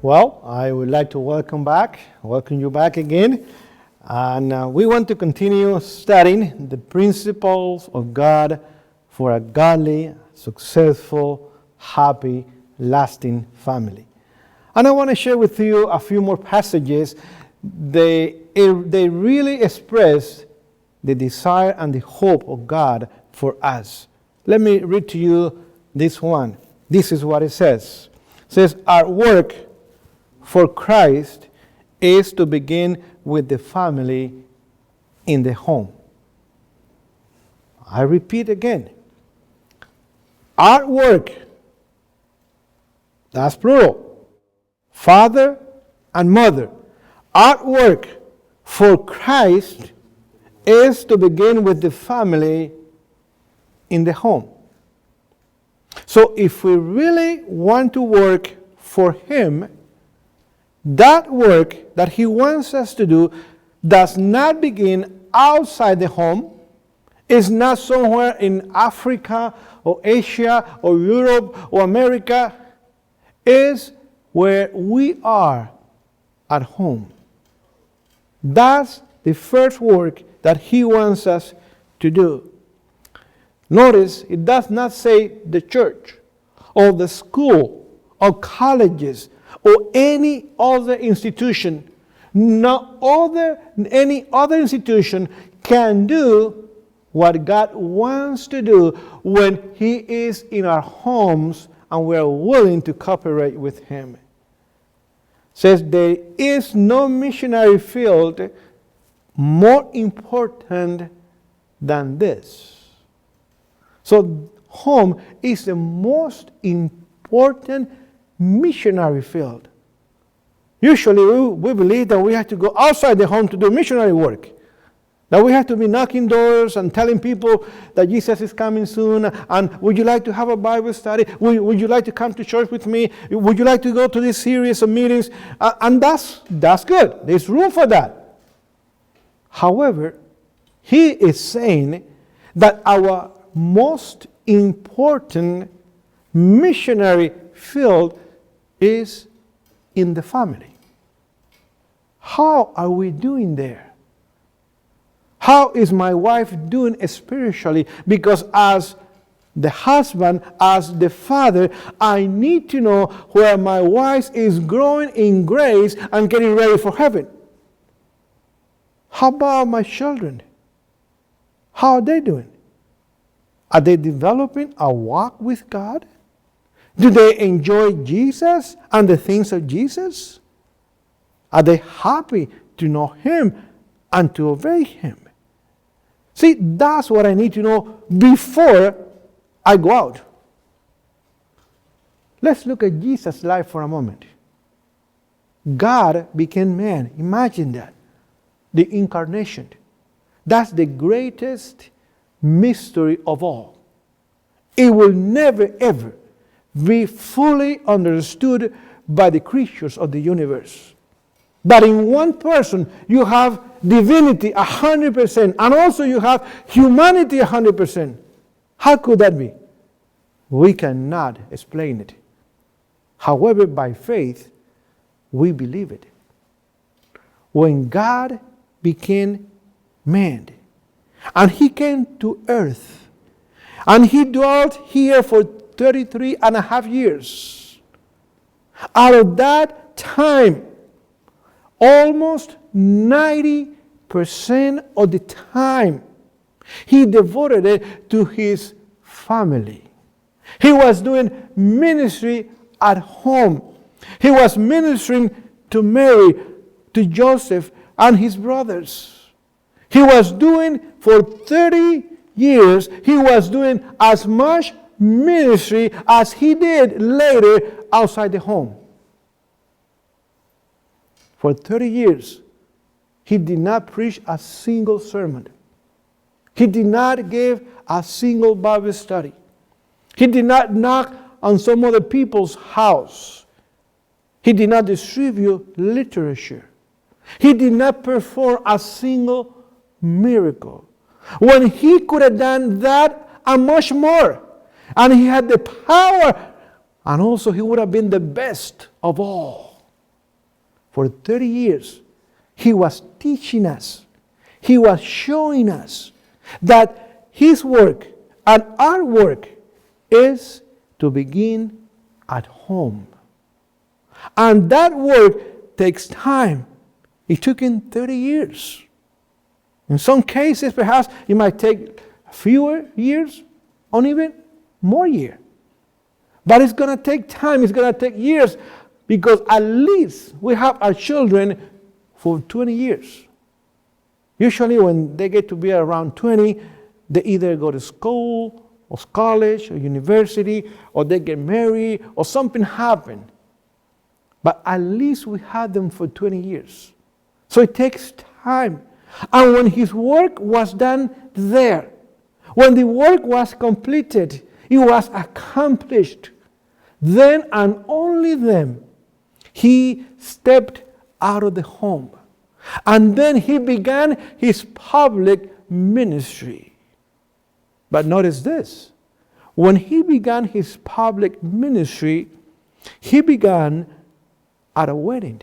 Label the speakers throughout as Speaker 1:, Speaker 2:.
Speaker 1: Well, I would like to welcome you back again. And we want to continue studying the principles of God for a godly, successful, happy, lasting family. And I want to share with you a few more passages. They really express the desire and the hope of God for us. Let me read to you this one. This is what it says. It says, our work for Christ is to begin with the family in the home. I repeat again. Our work, that's plural, father and mother. Our work for Christ is to begin with the family in the home. So if we really want to work for Him, that work that He wants us to do does not begin outside the home. It's not somewhere in Africa or Asia or Europe or America. It's where we are at home. That's the first work that He wants us to do. Notice it does not say the church or the school or colleges or any other institution. Any other institution can do what God wants to do when He is in our homes and we are willing to cooperate with Him. It says there is no missionary field more important than this. So home is the most important missionary field. Usually we believe that we have to go outside the home to do missionary work. That we have to be knocking doors and telling people that Jesus is coming soon. And would you like to have a Bible study? Would you like to come to church with me? Would you like to go to this series of meetings? And that's good. There's room for that. However, He is saying that our most important missionary field is in the family. How are we doing there? How is my wife doing spiritually? Because as the husband, as the father, I need to know where my wife is growing in grace and getting ready for heaven. How about my children? How are they doing? Are they developing a walk with God? Do they enjoy Jesus and the things of Jesus? Are they happy to know Him and to obey Him? See, that's what I need to know before I go out. Let's look at Jesus' life for a moment. God became man. Imagine that. The incarnation. That's the greatest mystery of all. It will never ever be fully understood by the creatures of the universe. But in one person you have divinity 100% and also you have humanity 100%. How could that be? We cannot explain it. However, by faith, we believe it. When God became man, and He came to earth, and He dwelt here for 33 and a half years. Out of that time, almost 90% of the time, He devoted it to His family. He was doing ministry at home. He was ministering to Mary, to Joseph, and his brothers. He was doing for 30 years, He was doing as much ministry as He did later outside the home. For 30 years, He did not preach a single sermon. He did not give a single Bible study. He did not knock on some other people's house. He did not distribute literature. He did not perform a single miracle. When He could have done that and much more. And He had the power. And also He would have been the best of all. For 30 years, he was teaching us. He was showing us that his work and our work is to begin at home. And that work takes time. It took him 30 years. In some cases, perhaps it might take fewer years or even more years. But it's going to take time. It's going to take years, because at least we have our children for 20 years. Usually when they get to be around 20, they either go to school or college or university, or they get married, or something happened. But at least we had them for 20 years. So it takes time. And when his work was done there, when the work was completed, it was accomplished, then and only then he stepped out of the home. And then he began his public ministry. But notice this. When he began his public ministry, he began at a wedding.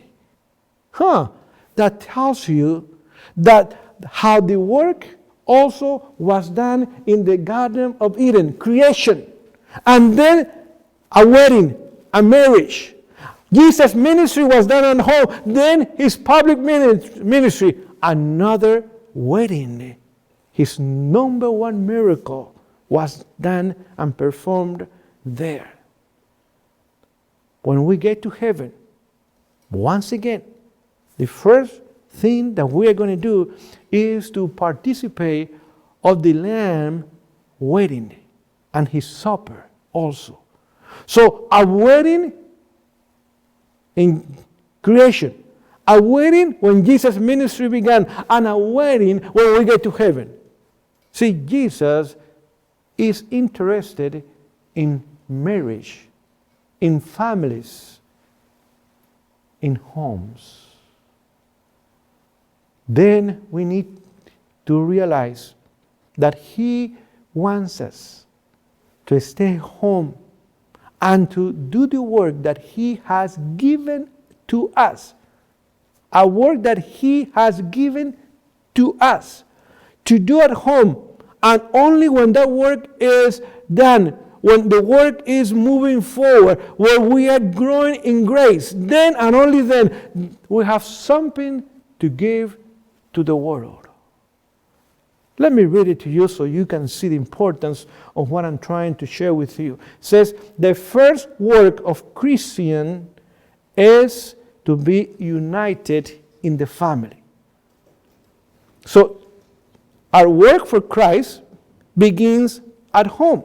Speaker 1: That tells you that how the work also was done in the Garden of Eden, creation. And then a wedding, a marriage. Jesus' ministry was done at home. Then his public ministry, another wedding. His number one miracle was done and performed there. When we get to heaven, once again, the first thing that we are going to do is to participate of the Lamb wedding and his supper also. So a wedding in creation, a wedding when Jesus' ministry began, and a wedding when we get to heaven. See, Jesus is interested in marriage, in families, in homes. Then we need to realize that he wants us to stay home and to do the work that he has given to us. A work that he has given to us to do at home. And only when that work is done, when the work is moving forward, where we are growing in grace, then and only then we have something to give to the world. Let me read it to you so you can see the importance of what I'm trying to share with you. It says, the first work of Christian is to be united in the family. So, our work for Christ begins at home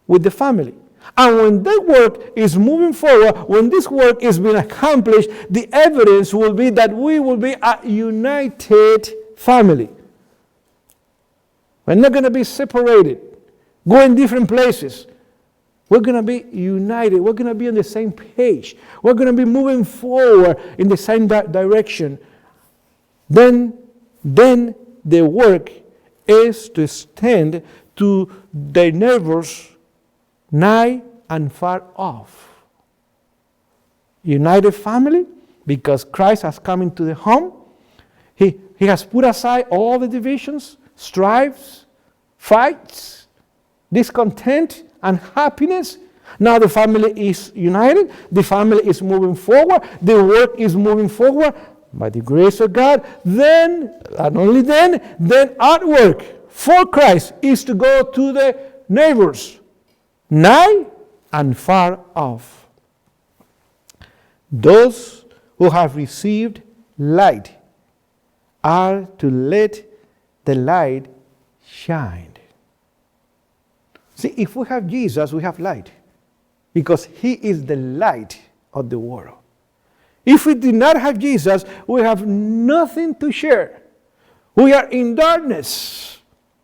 Speaker 1: with the family. And when that work is moving forward, when this work is being accomplished, the evidence will be that we will be a united family. We're not going to be separated, going different places. We're going to be united. We're going to be on the same page. We're going to be moving forward in the same direction. Then the work is to extend to the neighbors nigh and far off. United family, because Christ has come into the home. He has put aside all the divisions, strifes, fights, discontent, and happiness. Now the family is united. The family is moving forward. The work is moving forward by the grace of God. Then, and only then our work for Christ is to go to the neighbors, nigh and far off. Those who have received light are to let the light shine. See, if we have Jesus, we have light, because he is the light of the world. If we do not have Jesus, we have nothing to share. We are in darkness.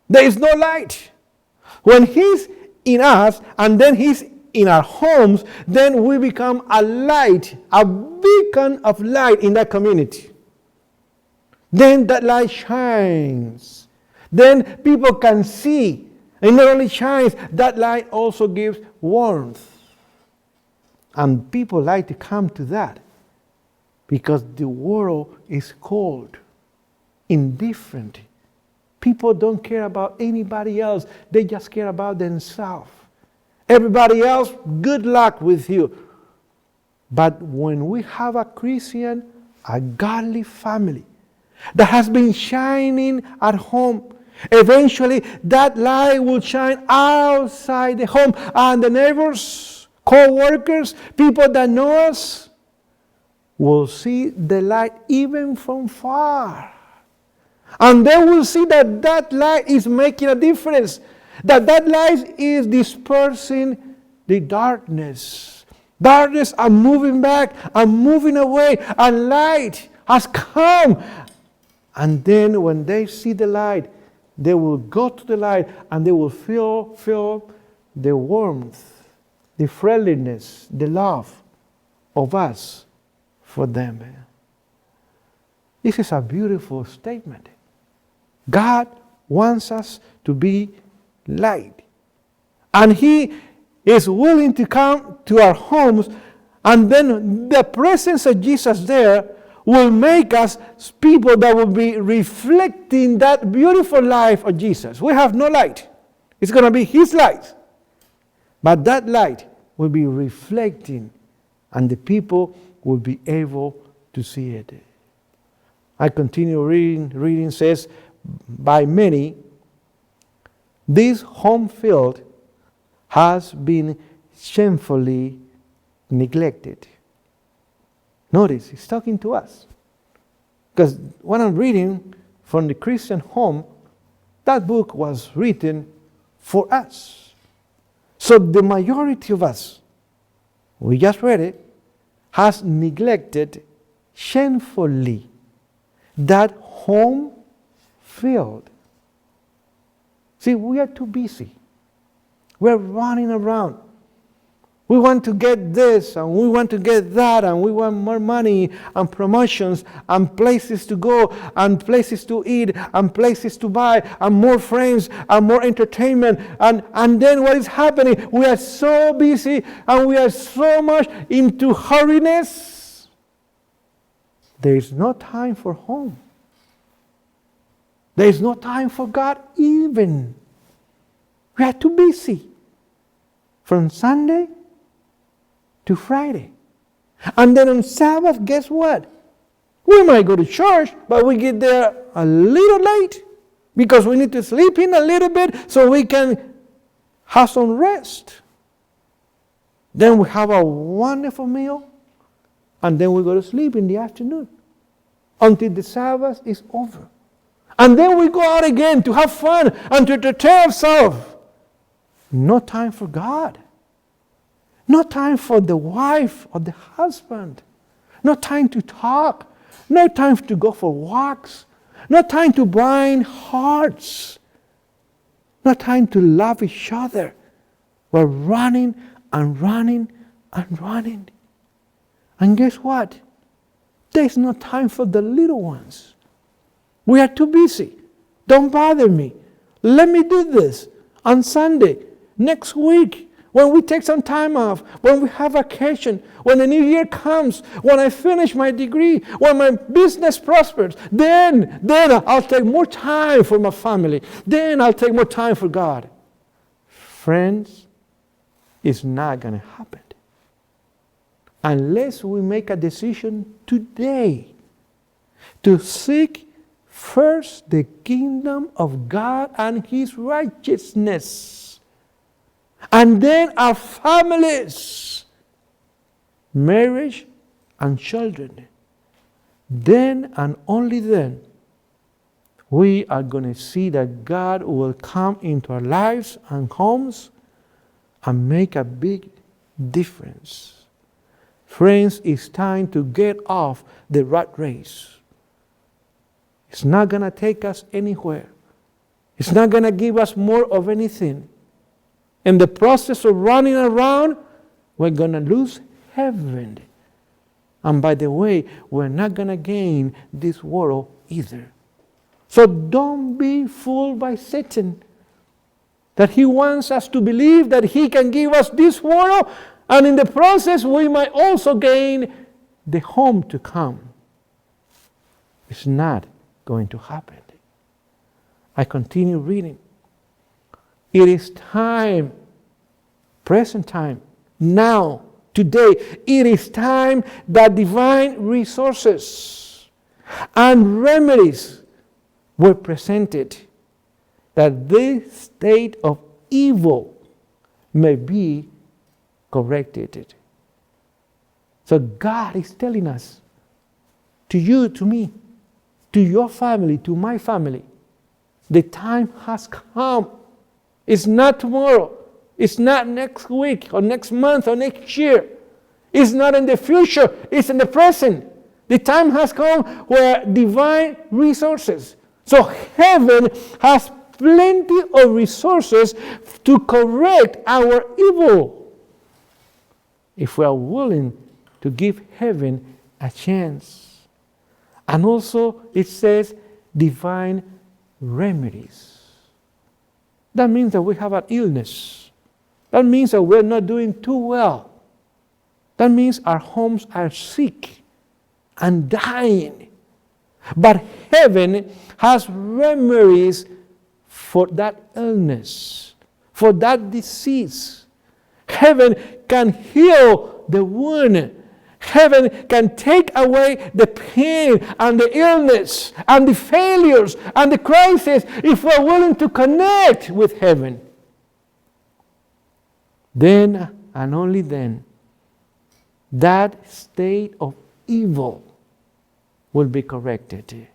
Speaker 1: There is no light. When he's in us and then he's in our homes, then we become a light, a beacon of light in that community. Then that light shines. Then people can see. And not only shines, that light also gives warmth. And people like to come to that. Because the world is cold, indifferent. People don't care about anybody else. They just care about themselves. Everybody else, good luck with you. But when we have a Christian, a godly family that has been shining at home, eventually that light will shine outside the home, and the neighbors, co-workers, people that know us will see the light even from far. And they will see that that light is making a difference, that that light is dispersing the darkness. Darkness are moving back and moving away, and light has come. And then when they see the light, they will go to the light and they will feel the warmth, the friendliness, the love of us for them. This is a beautiful statement. God wants us to be light. And He is willing to come to our homes, and then the presence of Jesus there will make us people that will be reflecting that beautiful life of Jesus. We have no light. It's going to be His light. But that light will be reflecting, and the people will be able to see it. I continue reading. Reading says, by many, this home field has been shamefully neglected. Notice, he's talking to us. Because when I'm reading from the Christian home, that book was written for us. So the majority of us, we just read it, has neglected shamefully that home field. See, we are too busy. We're running around. We want to get this and we want to get that, and we want more money and promotions and places to go and places to eat and places to buy and more friends and more entertainment. And then what is happening? We are so busy and we are so much into hurriness. There is no time for home. There is no time for God even. We are too busy. From Sunday to Friday. And then on Sabbath, guess what? We might go to church, but we get there a little late because we need to sleep in a little bit so we can have some rest. Then we have a wonderful meal, and then we go to sleep in the afternoon until the Sabbath is over. And then we go out again to have fun and to entertain ourselves. No time for God. No time for the wife or the husband. No time to talk. No time to go for walks. No time to bind hearts. No time to love each other. We're running and running and running. And guess what? There's no time for the little ones. We are too busy. Don't bother me. Let me do this on Sunday, next week. When we take some time off, when we have vacation, when the new year comes, when I finish my degree, when my business prospers, then I'll take more time for my family. Then I'll take more time for God. Friends, it's not going to happen. Unless we make a decision today to seek first the kingdom of God and His righteousness. And then our families, marriage and children. Then and only then, we are going to see that God will come into our lives and homes and make a big difference. Friends, it's time to get off the rat race. It's not going to take us anywhere. It's not going to give us more of anything. In the process of running around, we're going to lose heaven. And by the way, we're not going to gain this world either. So don't be fooled by Satan. That he wants us to believe that he can give us this world, and in the process we might also gain the home to come, it's not going to happen. I continue reading. It is time, present time, now, today, it is time that divine resources and remedies were presented, that this state of evil may be corrected. So God is telling us, to you, to me, to your family, to my family, the time has come. It's not tomorrow. It's not next week or next month or next year. It's not in the future. It's in the present. The time has come where divine resources. So heaven has plenty of resources to correct our evil, if we are willing to give heaven a chance. And also it says divine remedies. That means that we have an illness. That means that we're not doing too well. That means our homes are sick and dying. But heaven has remedies for that illness, for that disease. Heaven can heal the wound. Heaven can take away the pain and the illness and the failures and the crisis if we're willing to connect with heaven. Then and only then, that state of evil will be corrected.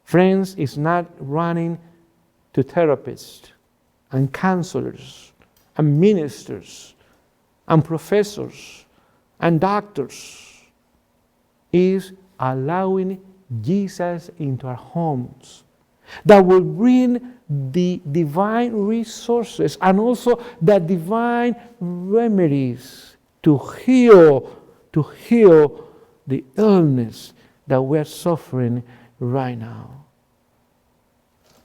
Speaker 1: Friends, is not running to therapists and counselors and ministers and professors and doctors. Is allowing Jesus into our homes that will bring the divine resources and also the divine remedies to heal the illness that we're suffering right now.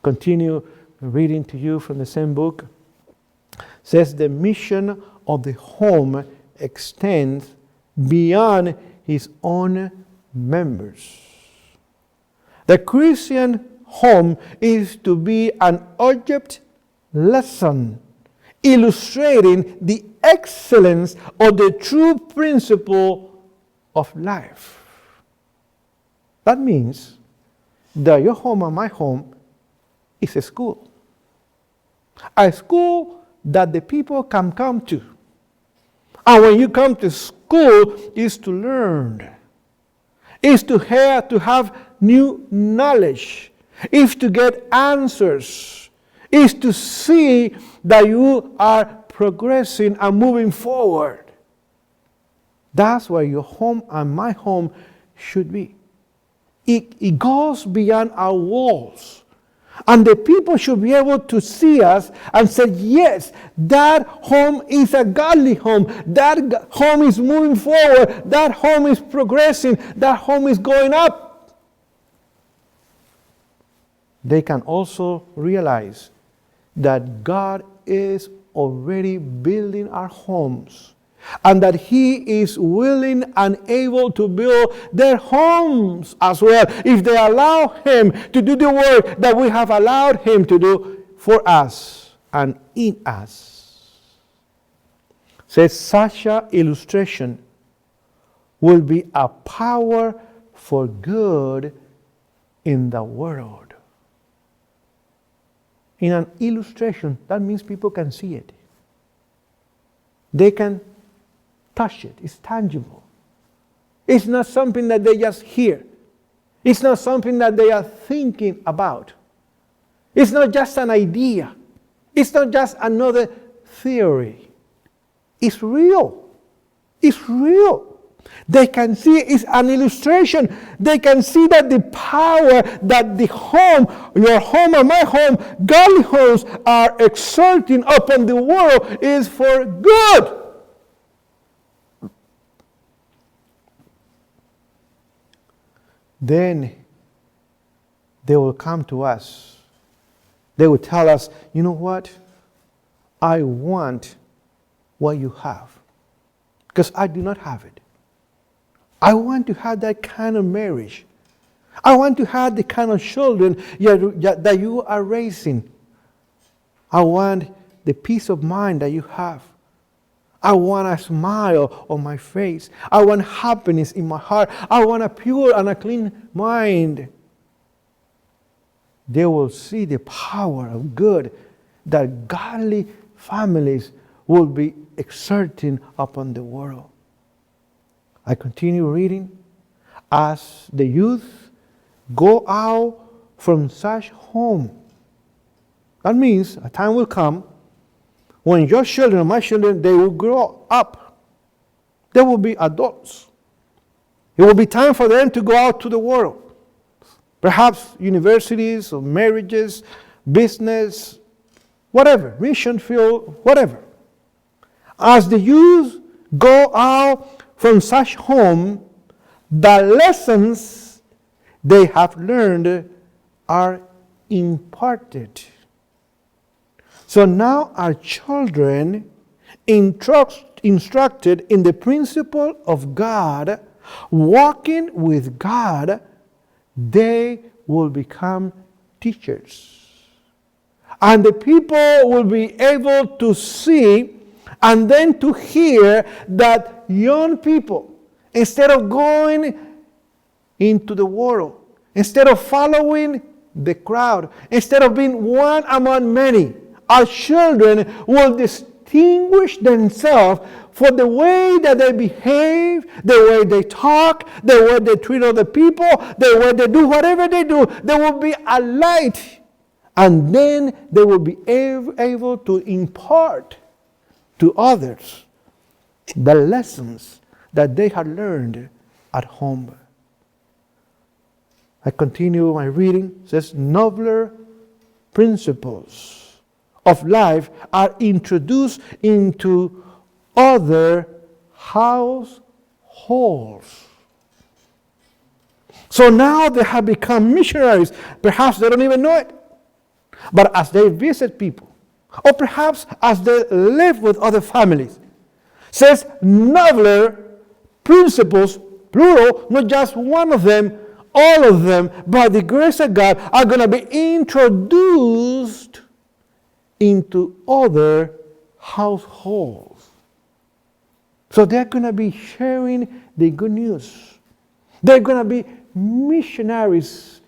Speaker 1: Continue reading to you from the same book. It says the mission of the home extends beyond his own members. The Christian home is to be an object lesson illustrating the excellence of the true principle of life. That means that your home and my home is a school. A school that the people can come to. And when you come to school, is to learn. Is to have new knowledge. Is to get answers. Is to see that you are progressing and moving forward. That's where your home and my home should be. It goes beyond our walls. And the people should be able to see us and say, yes, that home is a godly home. That home is moving forward. That home is progressing. That home is going up. They can also realize that God is already building our homes, and that He is willing and able to build their homes as well, if they allow Him to do the work that we have allowed Him to do for us and in us. Says such an illustration will be a power for good in the world. In an illustration, that means people can see it. They can touch it. It's tangible. It's not something that they just hear. It's not something that they are thinking about. It's not just an idea. It's not just another theory. It's real. It's real. They can see it's an illustration. They can see that the power that the home, your home and my home, godly homes are exerting upon the world is for good. Then they will come to us. They will tell us, you know what? I want what you have, because I do not have it. I want to have that kind of marriage. I want to have the kind of children that you are raising. I want the peace of mind that you have. I want a smile on my face. I want happiness in my heart. I want a pure and a clean mind. They will see the power of good that godly families will be exerting upon the world. I continue reading. As the youth go out from such home, that means a time will come when your children, my children, they will grow up. They will be adults. It will be time for them to go out to the world. Perhaps universities or marriages, business, whatever, mission field, whatever. As the youth go out from such home, the lessons they have learned are imparted. So now our children, instructed in the principle of God, walking with God, they will become teachers. And the people will be able to see and then to hear that young people, instead of going into the world, instead of following the crowd, instead of being one among many, our children will distinguish themselves for the way that they behave, the way they talk, the way they treat other people, the way they do whatever they do. They will be a light. And then they will be able to impart to others the lessons that they had learned at home. I continue my reading. It says, nobler principles of life are introduced into other households. So now they have become missionaries. Perhaps they don't even know it. But as they visit people, or perhaps as they live with other families, says nobler principles, plural, not just one of them, all of them, by the grace of God, are going to be introduced into other households. So they're going to be sharing the good news. They're going to be missionaries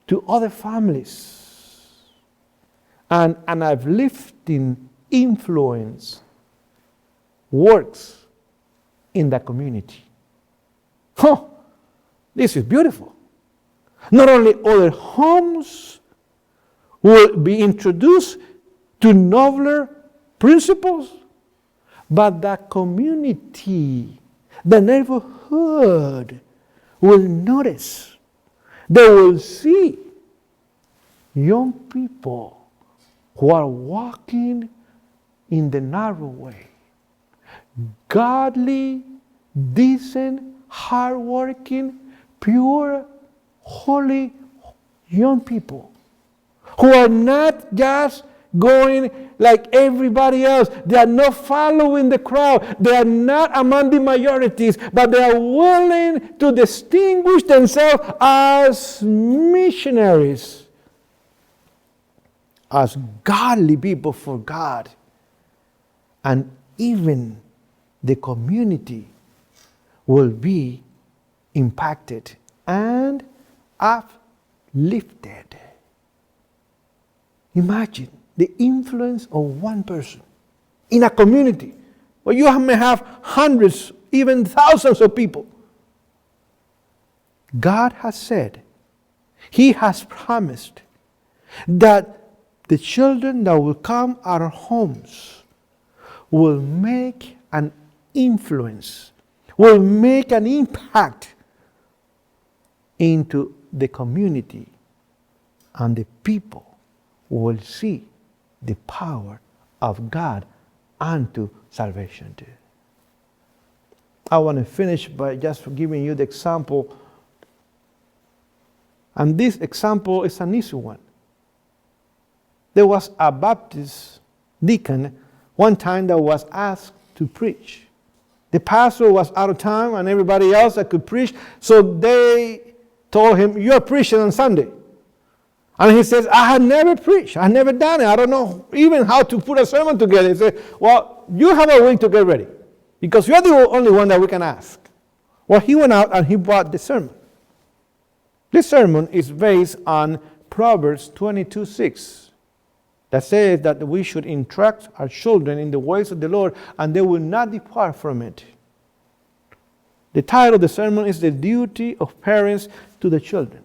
Speaker 1: to other families. And an uplifting influence works in the community. Oh, this is beautiful. Not only other homes will be introduced to nobler principles, but the community, the neighborhood will notice. They will see young people who are walking in the narrow way. Godly, decent, hardworking, pure, holy young people who are not just going like everybody else. They are not following the crowd. They are not among the majorities, but they are willing to distinguish themselves as missionaries, as godly people for God. And even the community will be impacted and uplifted. Imagine the influence of one person in a community where you may have hundreds, even thousands of people. God has said, He has promised that the children that will come out of homes will make an influence, will make an impact into the community, and the people will see the power of God unto salvation. I want to finish by just giving you the example, and this example is an easy one. There was a Baptist deacon one time that was asked to preach. The pastor was out of town and everybody else that could preach. So they told him, you're preaching on Sunday. And he says, I had never preached. I had never done it. I don't know even how to put a sermon together. He said, well, you have a week to get ready because you're the only one that we can ask. Well, he went out and he brought the sermon. This sermon is based on Proverbs 22:6 that says that we should instruct our children in the ways of the Lord and they will not depart from it. The title of the sermon is The Duty of Parents to the Children.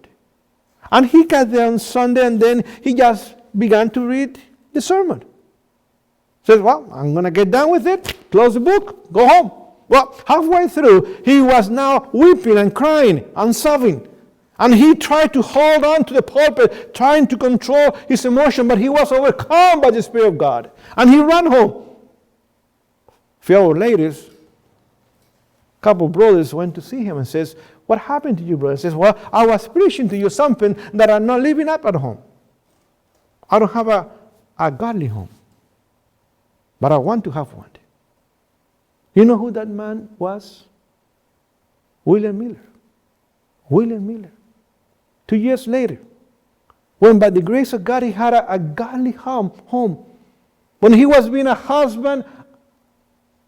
Speaker 1: And he got there on Sunday and then he just began to read the sermon. Says, well, I'm going to get done with it, close the book, go home. Well, halfway through, he was now weeping and crying and sobbing. And he tried to hold on to the pulpit, trying to control his emotion, but he was overcome by the Spirit of God. And he ran home. A few hours later, a couple of brothers went to see him and says, what happened to you, brother? He says, well, I was preaching to you something that I'm not living up at home. I don't have a godly home, but I want to have one. You know who that man was? William Miller. William Miller. 2 years later, when by the grace of God he had a godly home, when he was being a husband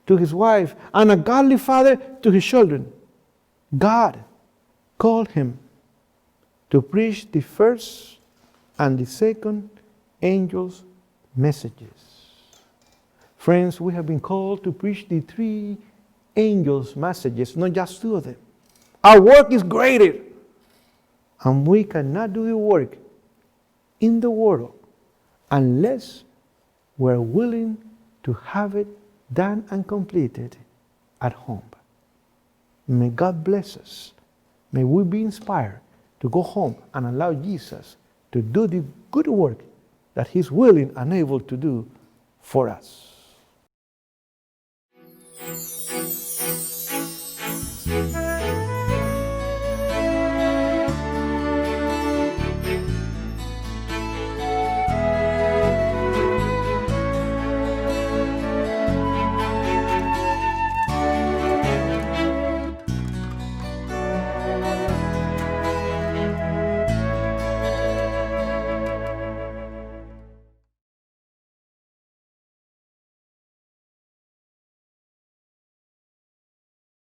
Speaker 1: to his wife and a godly father to his children, God called him to preach the first and the second angels' messages. Friends, we have been called to preach the three angels' messages, not just two of them. Our work is greater, and we cannot do the work in the world unless we're willing to have it done and completed at home. May God bless us. May we be inspired to go home and allow Jesus to do the good work that He's willing and able to do for us.